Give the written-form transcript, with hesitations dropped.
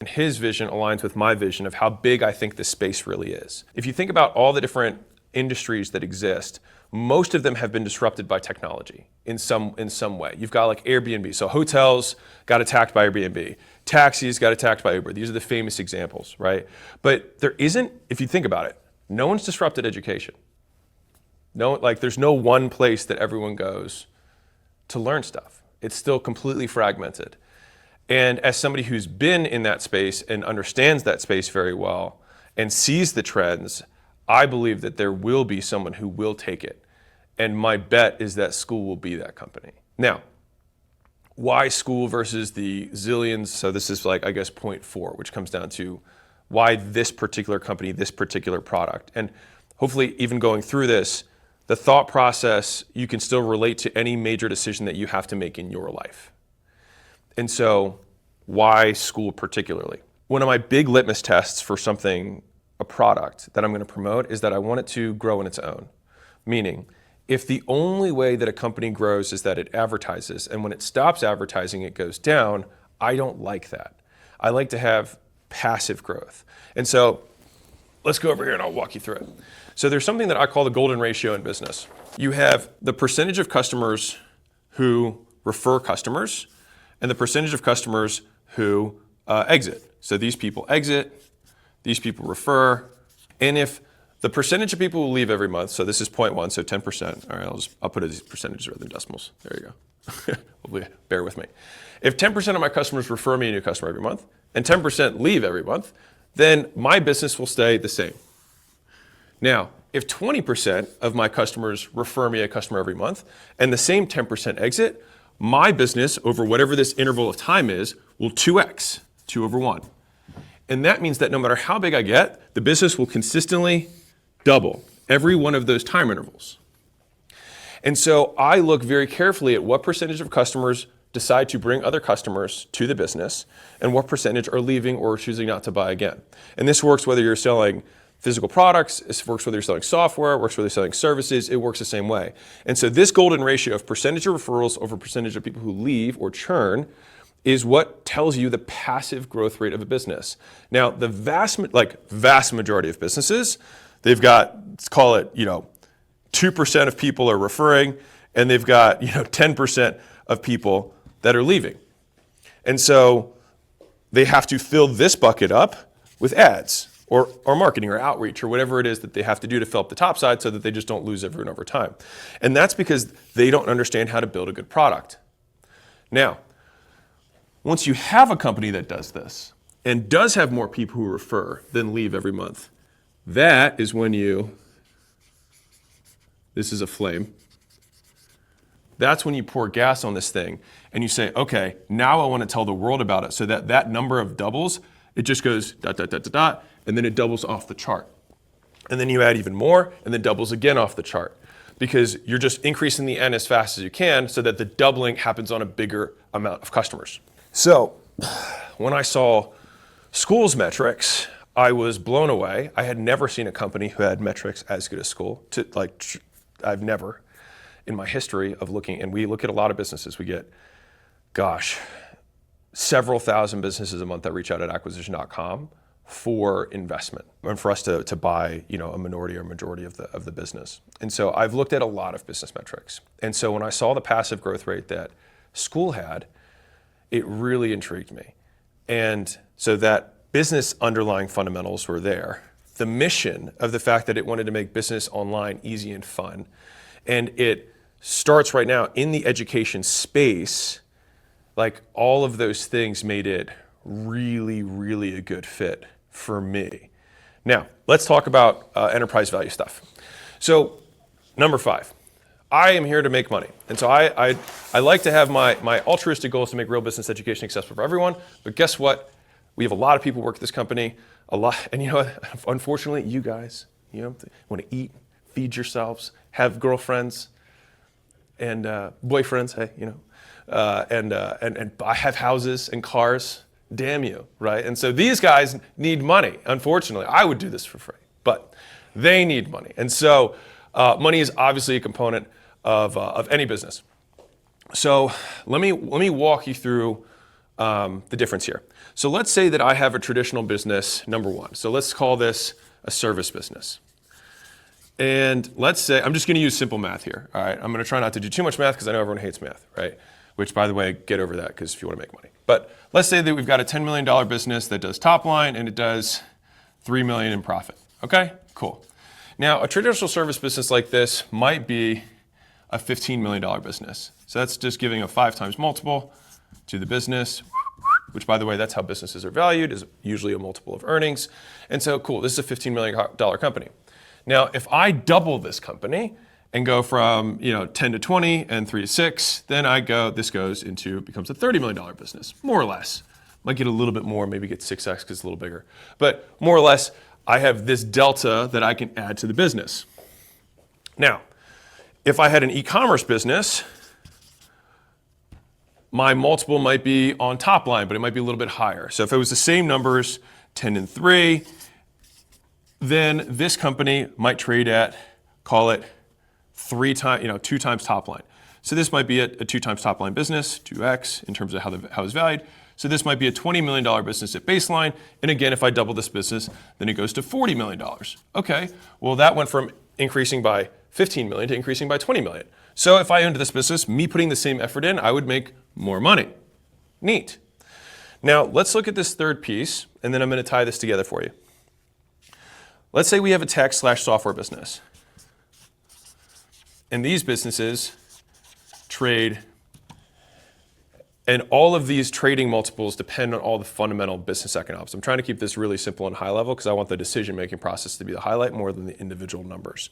And his vision aligns with my vision of how big I think this space really is. If you think about all the different industries that exist, most of them have been disrupted by technology in some way. You've got like Airbnb. So hotels got attacked by Airbnb. Taxis got attacked by Uber. These are the famous examples, right? But there isn't, if you think about it, no one's disrupted education. No, like there's no one place that everyone goes to learn stuff. It's still completely fragmented. And as somebody who's been in that space and understands that space very well and sees the trends, I believe that there will be someone who will take it. And my bet is that school will be that company. Now, why school versus the zillions? So this is like, I guess, point 4, which comes down to why this particular company, this particular product. And hopefully even going through this, the thought process, you can still relate to any major decision that you have to make in your life. And so why school particularly? One of my big litmus tests for something, a product that I'm going to promote, is that I want it to grow on its own. Meaning, if the only way that a company grows is that it advertises, and when it stops advertising, it goes down, I don't like that. I like to have passive growth. And so let's go over here and I'll walk you through it. So there's something that I call the golden ratio in business. You have the percentage of customers who refer customers and the percentage of customers who exit. So these people exit, these people refer, and if the percentage of people who leave every month, so this is 0.1, so 10%, all right, I'll put it as percentages rather than decimals. There you go. Hopefully, bear with me. If 10% of my customers refer me a new customer every month, and 10% leave every month, then my business will stay the same. Now, if 20% of my customers refer me a customer every month, and the same 10% exit, my business over whatever this interval of time is will 2x, 2 over 1. And that means that no matter how big I get, the business will consistently double every one of those time intervals. And so I look very carefully at what percentage of customers decide to bring other customers to the business and what percentage are leaving or choosing not to buy again. And this works whether you're selling physical products, it works whether you're selling software, it works whether you're selling services, it works the same way. And so this golden ratio of percentage of referrals over percentage of people who leave or churn is what tells you the passive growth rate of a business. Now, the vast majority of businesses, they've got, let's call it, 2% of people are referring, and they've got, 10% of people that are leaving. And so they have to fill this bucket up with ads or marketing or outreach or whatever it is that they have to do to fill up the top side so that they just don't lose everyone over time. And that's because they don't understand how to build a good product. Now, once you have a company that does this and does have more people who refer than leave every month, that is when this is a flame. That's when you pour gas on this thing and you say, okay, now I want to tell the world about it so that that number of doubles, it just goes ... and then it doubles off the chart. And then you add even more and then doubles again off the chart because you're just increasing the N as fast as you can so that the doubling happens on a bigger amount of customers. So when I saw School's metrics, I was blown away. I had never seen a company who had metrics as good as School. I've never in my history of looking, and we look at a lot of businesses. We get, several thousand businesses a month that reach out at acquisition.com for investment and for us to buy, a minority or majority of the business. And so I've looked at a lot of business metrics. And so when I saw the passive growth rate that School had, it really intrigued me. And so that business underlying fundamentals were there. The mission of the fact that it wanted to make business online easy and fun. And it starts right now in the education space. Like all of those things made it really, really a good fit for me. Now, let's talk about enterprise value stuff. So, number 5, I am here to make money. And so I like to have my altruistic goal is to make real business education accessible for everyone. But guess what? We have a lot of people work at this company, and unfortunately, you guys, want to eat, feed yourselves, have girlfriends and boyfriends, and I have houses and cars. Damn you, right? And so these guys need money. Unfortunately, I would do this for free, but they need money. And so money is obviously a component of any business. So let me walk you through the difference here. So let's say that I have a traditional business, number one. So let's call this a service business. And let's say, I'm just going to use simple math here. All right, I'm going to try not to do too much math because I know everyone hates math, right? Which, by the way, get over that because if you want to make money. But let's say that we've got a $10 million business that does top line and it does $3 million in profit. Okay, cool. Now, a traditional service business like this might be a $15 million business. So that's just giving a 5 times multiple to the business, which, by the way, that's how businesses are valued, is usually a multiple of earnings. And so, cool, this is a $15 million company. Now, if I double this company and go from 10 to 20 and 3 to 6, then this becomes a $30 million business, more or less. Might get a little bit more, maybe get 6x because it's a little bigger. But more or less, I have this delta that I can add to the business. Now, if I had an e-commerce business, my multiple might be on top line, but it might be a little bit higher. So if it was the same numbers, 10 and 3, then this company might trade at, call it 2 times top line. So this might be a 2 times top line business, 2x in terms of how it's valued. So this might be a $20 million business at baseline. And again, if I double this business, then it goes to $40 million. Okay, well that went from increasing by 15 million to increasing by 20 million. So if I owned this business, me putting the same effort in, I would make more money. Neat. Now let's look at this third piece, and then I'm going to tie this together for you. Let's say we have a tech/software business. And these businesses trade, and all of these trading multiples depend on all the fundamental business economics. I'm trying to keep this really simple and high level because I want the decision-making process to be the highlight more than the individual numbers.